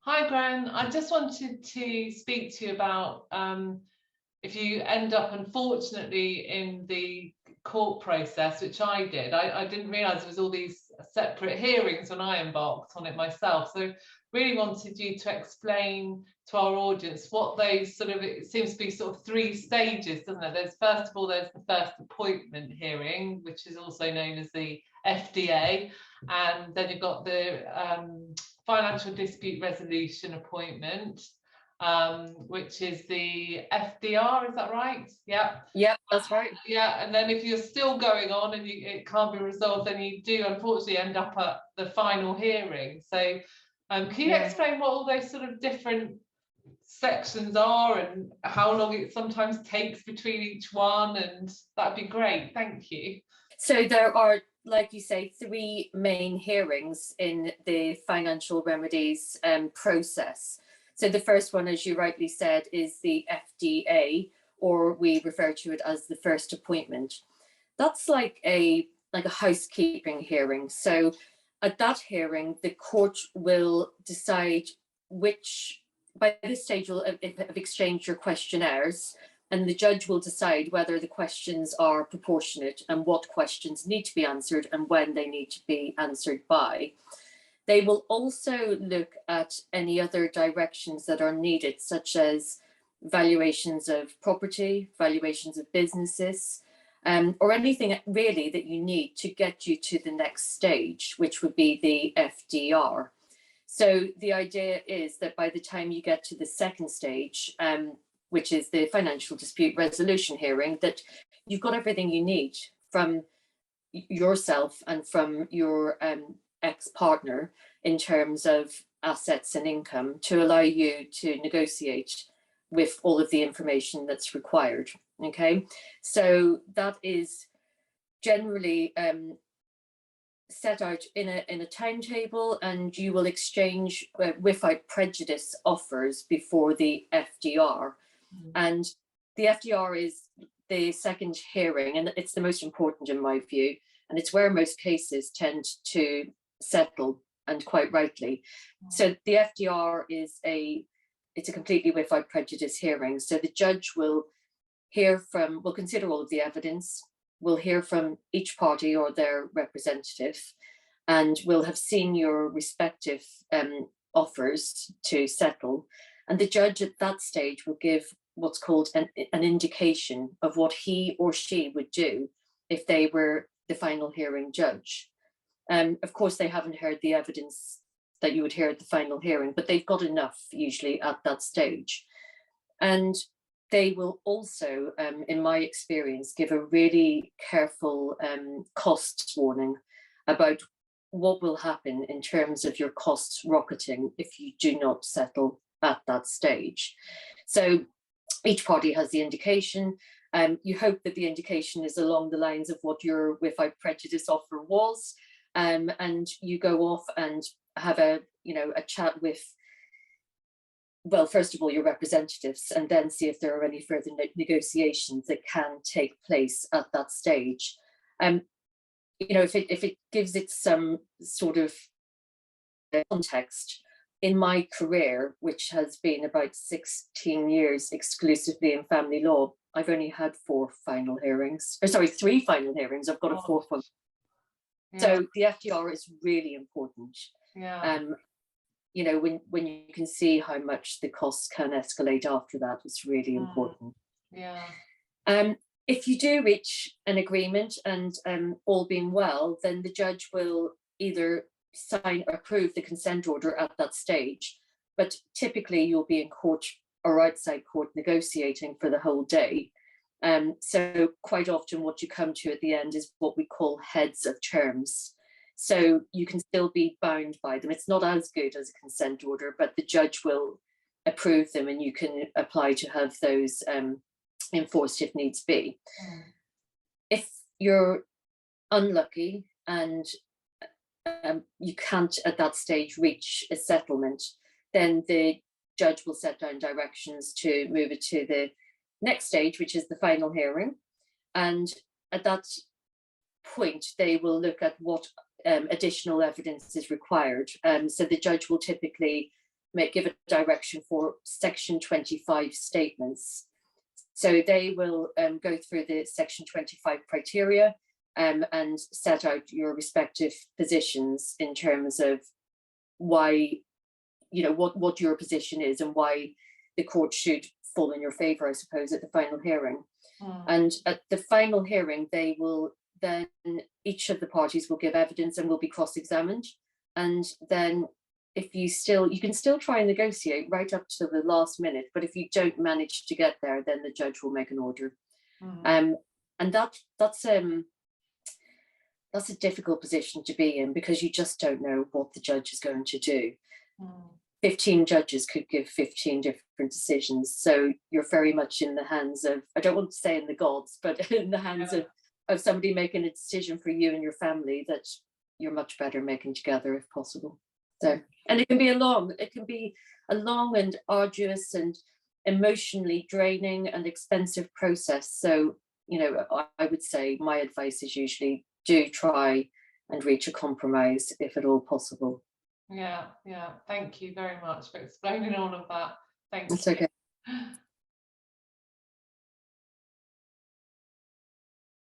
Hi, Gran. I just wanted to speak to you about if you end up, unfortunately, in the court process, which I did. I didn't realise there was all these separate hearings when I embarked on it myself. So really wanted you to explain to our audience what those sort of, it seems to be sort of three stages, doesn't it? There's first of all, there's the first appointment hearing, which is also known as the FDA. And then you've got the financial dispute resolution appointment, which is the FDR, is that right? Yeah. Yeah, that's right. Yeah, and then if you're still going on and it can't be resolved, then you do unfortunately end up at the final hearing. So can you explain what all those sort of different sections are and how long it sometimes takes between each one? And that'd be great, thank you. So there are, like you say, three main hearings in the financial remedies process. So the first one, as you rightly said, is the FDA, or we refer to it as the first appointment. That's like a housekeeping hearing. So at that hearing, the court will decide which, by this stage, will have exchanged your questionnaires, and the judge will decide whether the questions are proportionate and what questions need to be answered and when they need to be answered by. They will also look at any other directions that are needed, such as valuations of property, valuations of businesses, or anything really that you need to get you to the next stage, which would be the FDR. So the idea is that by the time you get to the second stage, which is the financial dispute resolution hearing, that you've got everything you need from yourself and from your ex-partner in terms of assets and income to allow you to negotiate with all of the information that's required. Okay, so that is generally set out in a timetable, and you will exchange without prejudice offers before the FDR. And the FDR is the second hearing, and it's the most important in my view, and it's where most cases tend to settle, and quite rightly. So the FDR is it's a completely without prejudice hearing. So the judge will consider all of the evidence, will hear from each party or their representative, and will have seen your respective offers to settle. And the judge at that stage will give what's called an indication of what he or she would do if they were the final hearing judge. Of course, they haven't heard the evidence that you would hear at the final hearing, but they've got enough usually at that stage. And they will also, in my experience, give a really careful costs warning about what will happen in terms of your costs rocketing if you do not settle at that stage. So each party has the indication. You hope that the indication is along the lines of what your without prejudice offer was, and you go off and have a chat with, well, first of all, your representatives, and then see if there are any further negotiations that can take place at that stage. If it gives it some sort of context, in my career, which has been about 16 years exclusively in family law, I've only had three final hearings. I've got a fourth one. Yeah. So the FDR is really important. Yeah. When you can see how much the costs can escalate after that, it's really important. Yeah. If you do reach an agreement and all being well, then the judge will either sign or approve the consent order at that stage. But typically you'll be in court or outside court negotiating for the whole day. So quite often what you come to at the end is what we call heads of terms. So you can still be bound by them. It's not as good as a consent order, but the judge will approve them and you can apply to have those enforced if needs be. If you're unlucky and you can't at that stage reach a settlement, then the judge will set down directions to move it to the next stage, which is the final hearing. And at that point, they will look at what additional evidence is required. So the judge will typically give a direction for Section 25 statements. So they will go through the Section 25 criteria and set out your respective positions in terms of why, what your position is and why the court should fall in your favour, I suppose, at the final hearing. And at the final hearing, they will then, each of the parties will give evidence and will be cross-examined. And then you can still try and negotiate right up to the last minute, but if you don't manage to get there, then the judge will make an order. And that's a difficult position to be in, because you just don't know what the judge is going to do. 15 judges could give 15 different decisions, so you're very much in the hands of, I don't want to say in the gods, but in the hands of somebody making a decision for you and your family that you're much better making together if possible. So, and it can be a long and arduous and emotionally draining and expensive process. So, I would say my advice is usually do try and reach a compromise if at all possible. Yeah. Thank you very much for explaining all of that. Thanks. It's okay.